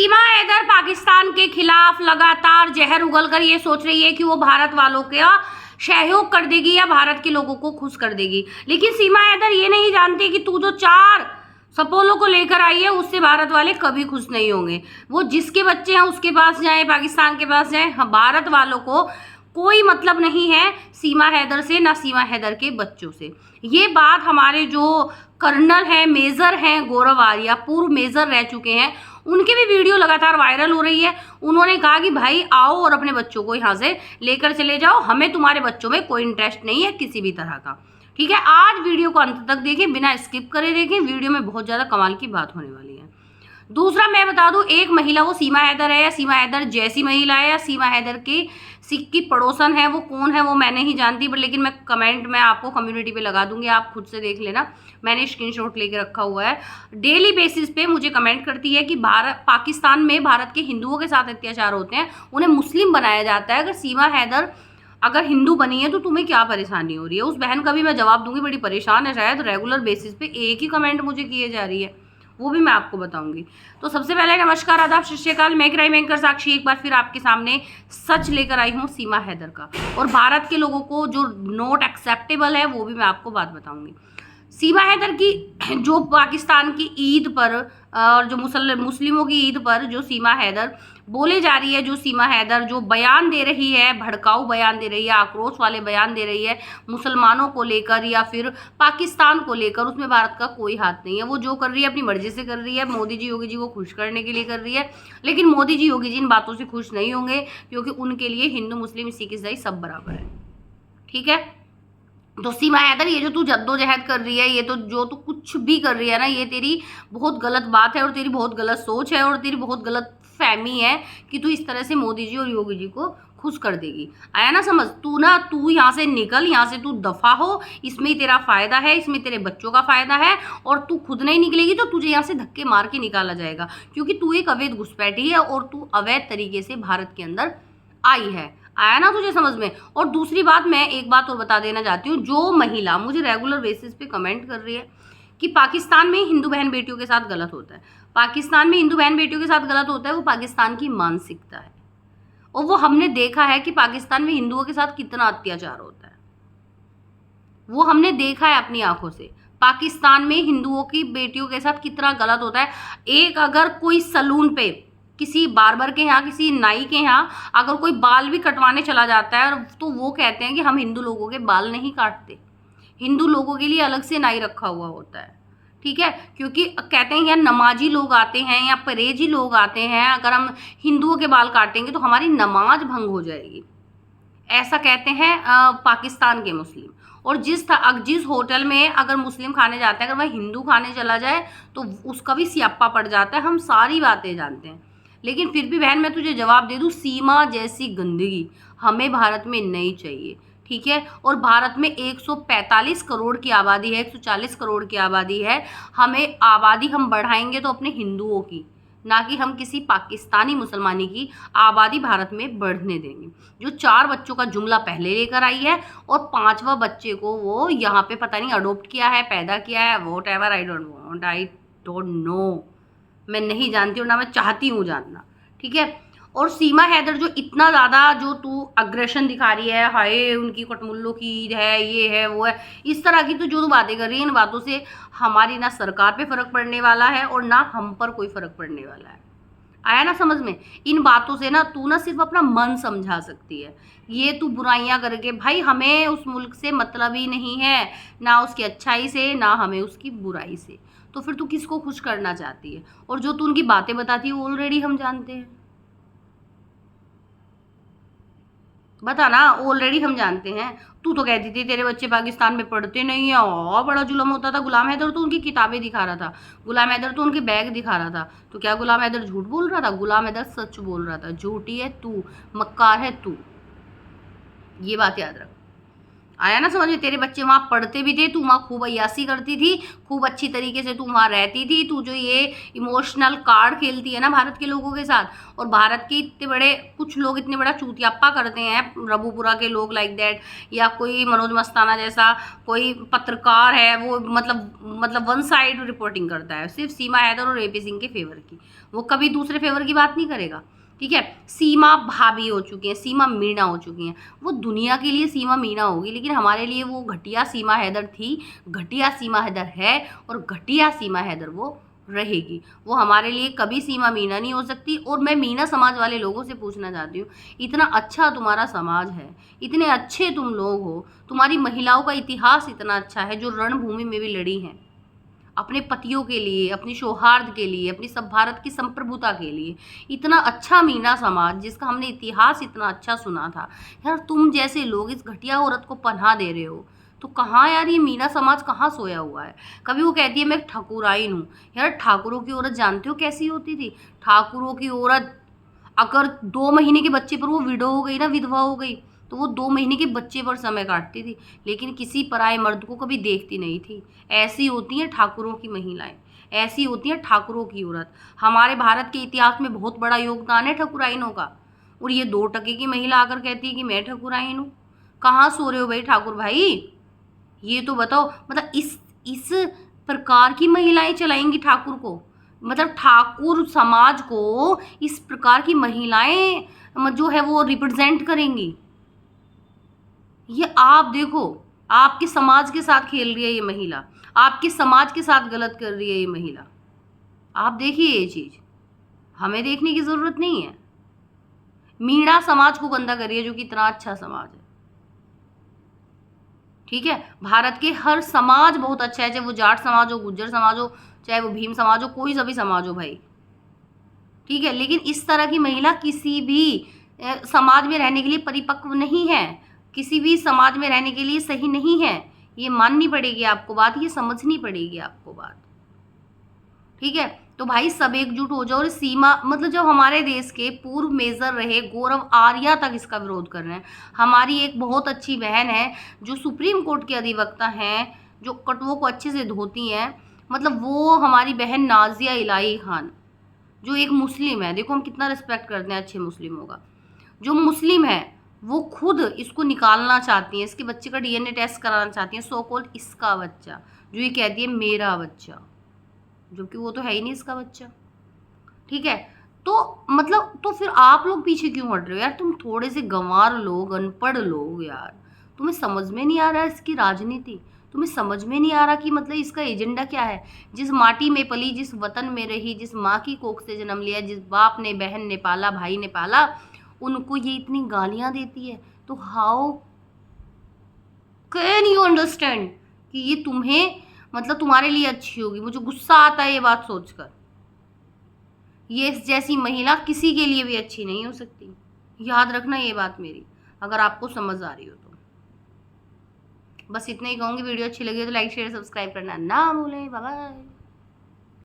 सीमा हैदर पाकिस्तान के खिलाफ लगातार जहर उगलकर ये सोच रही है कि वो भारत वालों का सहयोग कर देगी या भारत के लोगों को खुश कर देगी। लेकिन सीमा हैदर ये नहीं जानती कि तू जो 4 सपोलों को लेकर आई है उससे भारत वाले कभी खुश नहीं होंगे। वो जिसके बच्चे हैं उसके पास जाए, पाकिस्तान के पास जाए, भारत वालों को कोई मतलब नहीं है सीमा हैदर से, ना सीमा हैदर के बच्चों से। ये बात हमारे जो कर्नल हैं, मेजर हैं, गौरव आर्या पूर्व मेजर रह चुके हैं, उनकी भी वीडियो लगातार वायरल हो रही है। उन्होंने कहा कि भाई आओ और अपने बच्चों को यहाँ से लेकर चले जाओ, हमें तुम्हारे बच्चों में कोई इंटरेस्ट नहीं है किसी भी तरह का। ठीक है, आज वीडियो को अंत तक देखें, बिना स्किप करे देखें, वीडियो में बहुत ज़्यादा कमाल की बात होने वाली है। दूसरा मैं बता दूं, एक महिला वो सीमा हैदर है या सीमा हैदर जैसी महिला है या सीमा हैदर की सिख की पड़ोसन है, वो कौन है वो मैं नहीं जानती, बट लेकिन मैं कमेंट में आपको कम्युनिटी पे लगा दूंगी, आप खुद से देख लेना। मैंने स्क्रीनशॉट लेके रखा हुआ है। डेली बेसिस पे मुझे कमेंट करती है कि पाकिस्तान में भारत के हिंदुओं के साथ अत्याचार होते हैं, उन्हें मुस्लिम बनाया जाता है। अगर सीमा हैदर अगर हिंदू बनी है तो तुम्हें क्या परेशानी हो रही है? उस बहन का भी मैं जवाब दूंगी, बड़ी परेशान है शायद, रेगुलर बेसिस पे एक ही कमेंट मुझे किए जा रही है, वो भी मैं आपको बताऊंगी। तो सबसे पहले नमस्कार, आदाब, सत श्री अकाल। मैं क्राइम एंकर साक्षी एक बार फिर आपके सामने सच लेकर आई हूँ सीमा हैदर का, और भारत के लोगों को जो नॉट एक्सेप्टेबल है वो भी मैं आपको बात बताऊंगी। सीमा हैदर की जो पाकिस्तान की ईद पर और जो मुस्लिमों की ईद पर जो सीमा हैदर बोले जा रही है, जो सीमा हैदर जो बयान दे रही है, भड़काऊ बयान दे रही है, आक्रोश वाले बयान दे रही है मुसलमानों को लेकर या फिर पाकिस्तान को लेकर, उसमें भारत का कोई हाथ नहीं है। वो जो कर रही है अपनी मर्जी से कर रही है, मोदी जी योगी जी को खुश करने के लिए कर रही है। लेकिन मोदी जी योगी जी इन बातों से खुश नहीं होंगे, क्योंकि उनके लिए हिंदू मुस्लिम सिख ईसाई सब बराबर है। ठीक है, तो सीमा हैदर ये जो तू जद्दोजहद कर रही है, ये तो जो तू कुछ भी कर रही है ना, ये तेरी बहुत गलत बात है और तेरी बहुत गलत सोच है और तेरी बहुत गलत फहमी है कि तू इस तरह से मोदी जी और योगी जी को खुश कर देगी। आया ना समझ? तू यहाँ से निकल, यहाँ से तू दफा हो, इसमें ही तेरा फायदा है, इसमें तेरे बच्चों का फायदा है। और तू खुद नहीं निकलेगी तो तुझे यहाँ से धक्के मार के निकाला जाएगा, क्योंकि तू एक अवैध घुसपैठी है और तू अवैध तरीके से भारत के अंदर आई है। आया ना तुझे समझ में? और दूसरी बात, मैं एक बात और बता देना चाहती हूँ, जो महिला मुझे रेगुलर बेसिस पे कमेंट कर रही है कि पाकिस्तान में हिंदू बहन बेटियों के साथ गलत होता है, पाकिस्तान में हिंदू बहन बेटियों के साथ गलत होता है, वो पाकिस्तान की मानसिकता है। और वो हमने देखा है कि पाकिस्तान में हिंदुओं के साथ कितना अत्याचार होता है, वो हमने देखा है अपनी आंखों से। पाकिस्तान में हिंदुओं की बेटियों के साथ कितना गलत होता है। एक अगर कोई सलून पे, किसी बार्बर के यहाँ, किसी नाई के यहाँ अगर कोई बाल भी कटवाने चला जाता है तो वो कहते हैं कि हम हिंदू लोगों के बाल नहीं काटते, हिंदू लोगों के लिए अलग से नाई रखा हुआ होता है। ठीक है, क्योंकि कहते हैं यार नमाजी लोग आते हैं या परहेजी लोग आते हैं, अगर हम हिंदुओं के बाल काटेंगे तो हमारी नमाज भंग हो जाएगी, ऐसा कहते हैं पाकिस्तान के मुस्लिम। और जिस होटल में अगर मुस्लिम खाने जाते हैं, अगर वह हिंदू खाने चला जाए तो उसका भी सियाप्पा पड़ जाता है। हम सारी बातें जानते हैं, लेकिन फिर भी बहन मैं तुझे जवाब दे दूँ, सीमा जैसी गंदगी हमें भारत में नहीं चाहिए। ठीक है, और भारत में 145 करोड़ की आबादी है, 140 करोड़ की आबादी है। हमें आबादी हम बढ़ाएंगे तो अपने हिंदुओं की, ना कि हम किसी पाकिस्तानी मुसलमानी की आबादी भारत में बढ़ने देंगे। जो 4 बच्चों का जुमला पहले लेकर आई है और 5वां बच्चे को वो यहाँ पे पता नहीं अडोप्ट किया है, पैदा किया है, what ever, I don't know, मैं नहीं जानती और ना मैं चाहती हूँ जानना। ठीक है, और सीमा हैदर जो इतना ज़्यादा जो तू अग्रेशन दिखा रही है, हाय उनकी कटमुल्लों की ईद है, ये है वो है, इस तरह की तो जो तू बातें कर रही है, इन बातों से हमारी ना सरकार पे फ़र्क पड़ने वाला है और ना हम पर कोई फ़र्क पड़ने वाला है। आया ना समझ में? इन बातों से ना तू ना सिर्फ अपना मन समझा सकती है। ये तू बुराइयां करके, भाई हमें उस मुल्क से मतलब ही नहीं है, ना उसकी अच्छाई से ना हमें उसकी बुराई से, तो फिर तू किसको खुश करना चाहती है? और जो तू उनकी बातें बताती है वो ऑलरेडी हम जानते हैं। बता ना, ऑलरेडी हम जानते हैं। तू तो कहती थी तेरे बच्चे पाकिस्तान में पढ़ते नहीं है, और बड़ा जुल्म होता था। गुलाम हैदर तो उनकी किताबें दिखा रहा था, गुलाम हैदर तो उनके बैग दिखा रहा था। तो क्या गुलाम हैदर झूठ बोल रहा था? गुलाम हैदर सच बोल रहा था। झूठी है तू, मक्कार है तू, ये बात याद रख। आया ना समझ में? तेरे बच्चे वहाँ पढ़ते भी थे, तू वहाँ खूब अय्यासी करती थी, खूब अच्छी तरीके से तू वहाँ रहती थी। तू जो ये इमोशनल कार्ड खेलती है ना भारत के लोगों के साथ, और भारत के इतने बड़े कुछ लोग इतने बड़ा चूतियाप्पा करते हैं, रबूपुरा के लोग लाइक दैट, या कोई मनोज मस्ताना जैसा कोई पत्रकार है, वो मतलब वन साइड रिपोर्टिंग करता है सिर्फ सीमा हैदर और AP सिंह के फेवर की। वो कभी दूसरे फेवर की बात नहीं करेगा। ठीक है, सीमा भाभी हो चुकी हैं, सीमा मीणा हो चुकी हैं। वो दुनिया के लिए सीमा मीणा होगी, लेकिन हमारे लिए वो घटिया सीमा हैदर थी, घटिया सीमा हैदर है और घटिया सीमा हैदर वो रहेगी। वो हमारे लिए कभी सीमा मीणा नहीं हो सकती। और मैं मीणा समाज वाले लोगों से पूछना चाहती हूँ, इतना अच्छा तुम्हारा समाज है, इतने अच्छे तुम लोग हो, तुम्हारी महिलाओं का इतिहास इतना अच्छा है जो रणभूमि में भी लड़ी हैं अपने पतियों के लिए, अपनी सौहार्द के लिए, अपनी सब भारत की संप्रभुता के लिए। इतना अच्छा मीणा समाज जिसका हमने इतिहास इतना अच्छा सुना था, यार तुम जैसे लोग इस घटिया औरत को पनाह दे रहे हो। तो कहाँ यार ये मीणा समाज कहाँ सोया हुआ है। कभी वो कहती है मैं ठाकुराइन हूँ। यार ठाकुरों की औरत जानते हो कैसी होती थी? ठाकुरों की औरत अगर 2 महीने के बच्चे पर वो विडो हो गई ना, विधवा हो गई, तो वो 2 महीने के बच्चे पर समय काटती थी, लेकिन किसी पराये मर्द को कभी देखती नहीं थी। ऐसी होती हैं ठाकुरों की महिलाएं, ऐसी होती हैं ठाकुरों की औरत। हमारे भारत के इतिहास में बहुत बड़ा योगदान है ठकुराइनों का। और ये 2% की महिला आकर कहती है कि मैं ठकुराइन हूँ। कहाँ सो रहे हो भाई ठाकुर भाई? ये तो बताओ, मतलब इस प्रकार की महिलाएं चलाएंगी ठाकुर को? मतलब ठाकुर समाज को इस प्रकार की महिलाएं जो है वो रिप्रेजेंट करेंगी? ये आप देखो, आपके समाज के साथ खेल रही है ये महिला, आपके समाज के साथ गलत कर रही है ये महिला। आप देखिए ये चीज, हमें देखने की जरूरत नहीं है। मीणा समाज को गंदा कर रही है जो कि इतना अच्छा समाज है। ठीक है, भारत के हर समाज बहुत अच्छा है, चाहे वो जाट समाज हो, गुज्जर समाज हो, चाहे वो भीम समाज हो, कोई सभी समाज हो भाई। ठीक है, लेकिन इस तरह की महिला किसी भी समाज में रहने के लिए परिपक्व नहीं है, किसी भी समाज में रहने के लिए सही नहीं है। ये माननी पड़ेगी आपको बात, ये समझनी पड़ेगी आपको बात। ठीक है, तो भाई सब एकजुट हो जाओ। और सीमा, मतलब जब हमारे देश के पूर्व मेजर रहे गौरव आर्या तक इसका विरोध कर रहे हैं। हमारी एक बहुत अच्छी बहन है जो सुप्रीम कोर्ट के अधिवक्ता हैं, जो कटुओं को अच्छे से धोती हैं, मतलब वो हमारी बहन नाजिया इलाही खान, जो एक मुस्लिम है। देखो हम कितना रिस्पेक्ट करते हैं अच्छे मुस्लिमों का। जो मुस्लिम है वो खुद इसको निकालना चाहती हैं, इसके बच्चे का डीएनए टेस्ट कराना चाहती हैं, सो कॉल्ड इसका बच्चा, जो ये कहती है मेरा बच्चा, जबकि वो तो है ही नहीं इसका बच्चा। ठीक है, तो मतलब तो फिर आप लोग पीछे क्यों हट रहे हो यार? तुम थोड़े से गंवार लोग, अनपढ़ लोग यार, तुम्हें समझ में नहीं आ रहा है इसकी राजनीति, तुम्हें समझ में नहीं आ रहा कि मतलब इसका एजेंडा क्या है। जिस माटी में पली, जिस वतन में रही, जिस माँ की कोख से जन्म लिया, जिस बाप ने, बहन ने पाला, भाई ने पाला, उनको ये इतनी गालियां देती है, तो हाउ कैन यू अंडरस्टैंड कि ये तुम्हें, मतलब तुम्हारे लिए अच्छी होगी? मुझे गुस्सा आता है ये बात सोचकर। ये जैसी महिला किसी के लिए भी अच्छी नहीं हो सकती, याद रखना ये बात मेरी, अगर आपको समझ आ रही हो तो। बस इतना ही कहूँगी। वीडियो अच्छी लगी तो लाइक शेयर सब्सक्राइब करना ना भूलें। Bye bye.